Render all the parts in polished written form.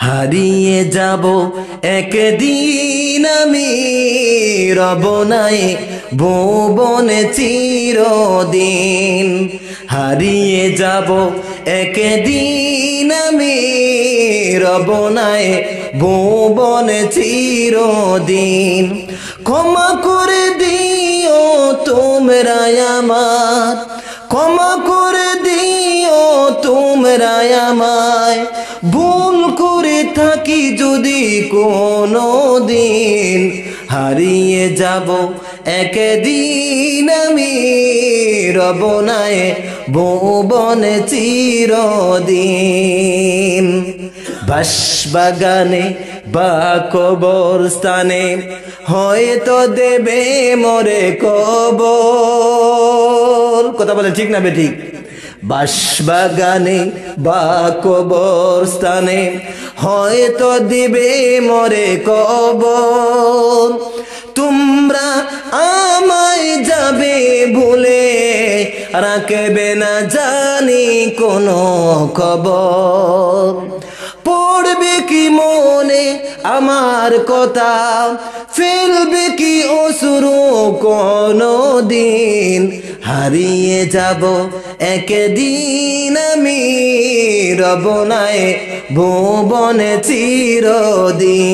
হারিয়ে যাব একদিন আমি রব নাই ভুবনে চিরদিন। হারিয়ে যাব একদিন আমি রব নাই ভুবনে চিরদিন। ক্ষমা করে দিও তোমরা আমার, ক্ষমা করে দিও তোমরা আমায়, ভুল করে থাকি যদি কোনো দিন। হারিয়ে যাব একদিন আমি রব নাই ভুবনে চিরদিন। বাঁশবাগানে বা কবরস্থানে হয়তো দেবে মোরে কবর। কথা বলে ঠিক না বেঠিক? বাঁশবাগানে বা কবরস্থানে হয়তো দিবে মোরে কবর। তোমরা আমায় যাবে ভুলে, রাখবে না জানি কোনো খবর। পড়বে কি মনে আমার কথা, ফেলবে কি অশ্রু কোনো দিন। হারিয়ে যাব একদিন আমি রব নাই ভুবনে চিরদিন।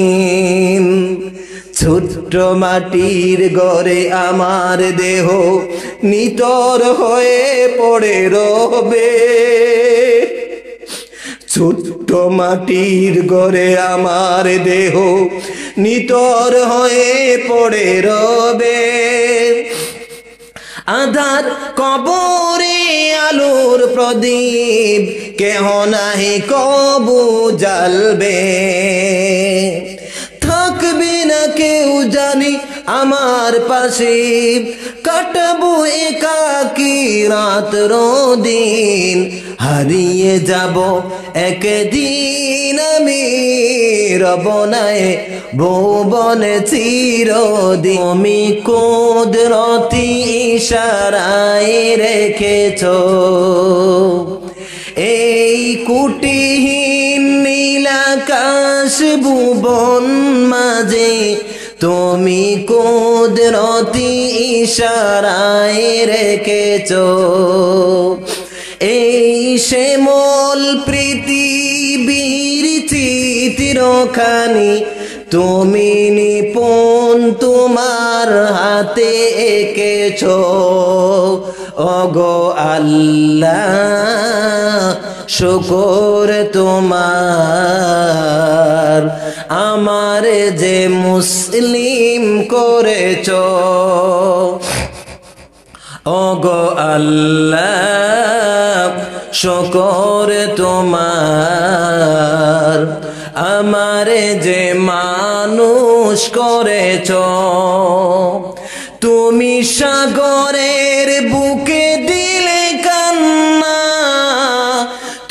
ছোট্ট মাটির ঘরে আমার দেহ নিতর হয়ে পড়ে রবে। ছোট্ট মাটির ঘরে আমার দেহ নিতর হয়ে পড়ে রবে। আধার কবরে আলোর প্রদীপ কেহ নাহি কবু জ্বালবে। থাকবে না কেউ জানি আমার পাশে, কাটাবো একাকী রাত দিন। হারিয়ে যাব একদিন আমি রব নাই ভুবনে চিরদিন। তুমি কুদরতি ইশারায় রেখেছো এই কুটিহীন নীলাকাশ ভুবন মাঝে। তুমি কুদরতি ইশারায় রেখেছো এই শ্যামল পৃথিবীর চিত্রখানি। তুমি নিপুণ তোমার হাতে এঁকেছো ওগো আল্লাহ, শুকর তোমার আমার যে মুসলিম করেছো ওগো আল্লাহ, শুকর তোমার আমারে যে মানুষ করেছো। তুমি সাগরের বুকে দিলে কান্না,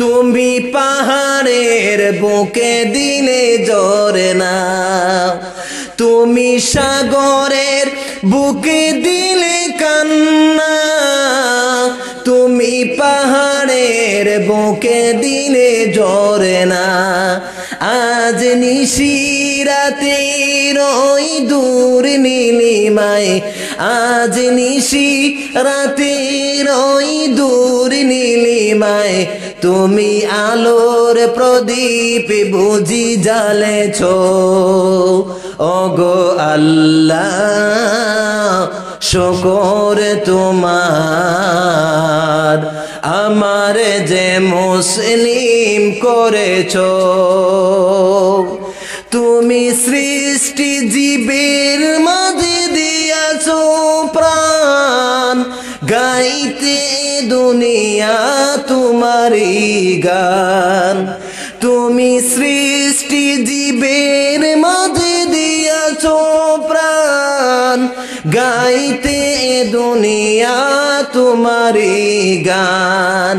তুমি পাহাড়ের বুকে দিলে ঝরনা। তুমি সাগরের বুকে দিলে কান্না, তুমি পাহাড়ের বুকে দিলে ঝরনা। আজ নিশিরাতে ওই দূর নীলিমায়, আজ নিশিরাতে ওই দূর নীলিমায় তুমি আলোর প্রদীপ বুঝি জ্বালেছো ওগো আল্লাহ, শুকর তোমার আমার যে মুসলিম করেছো। তুমি সৃষ্টি জীবের মাঝে দিয়াছো প্রাণ, গাইতে দুনিয়া তোমারই গান। তুমি সৃষ্টি জীবের মাঝে দিয়াছো প্রাণ, গাইতে দুনিয়া তোমারই গান।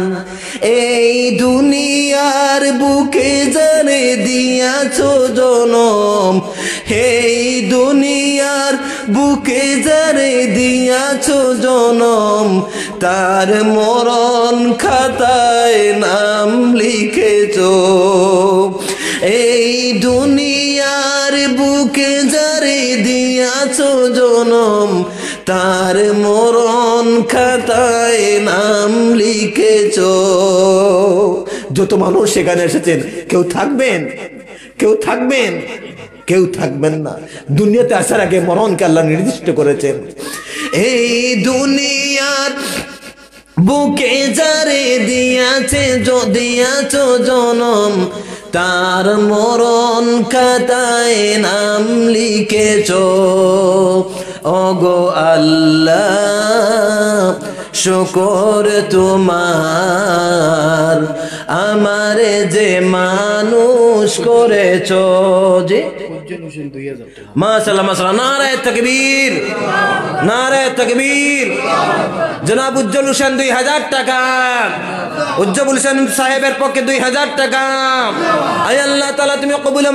এই দুনিয়ার বুকে জানে দিয়াছো জনম, এই দুনিয়ার বুকে জানে দিয়াছো জনম, তার মরণ খাতায় নাম লিখেছো। এই দুনিয়ার বুকে যারে দিয়াছো জনম তার মরণ খাতায় নাম লিখেছো। যত মানুষ সেখানে এসেছেন কেউ থাকবেন, কেউ থাকবেন, কেউ থাকবেন না। দুনিয়াতে আসার আগে মরণকে আল্লাহ নির্দিষ্ট করেছেন। এই দুনিয়ার বুকে যারে দিয়াছো জনম তার মরণ খাতায় নাম লিখেছো। ওগো আল্লাহ শুকর তোমার আমারে যে মানুষ করেছো। জি মাশাআল্লাহ মাশাআল্লাহ, নারায়ে তাকবীর, নারায়ে তাকবীর। জনাব উজ্জ্বল হোসেন 2000 টাকা, উজ্জ্বল হোসেন সাহেবের পক্ষে 2000 টাকা। আয় আল্লাহ তাআলা তুমি কবুল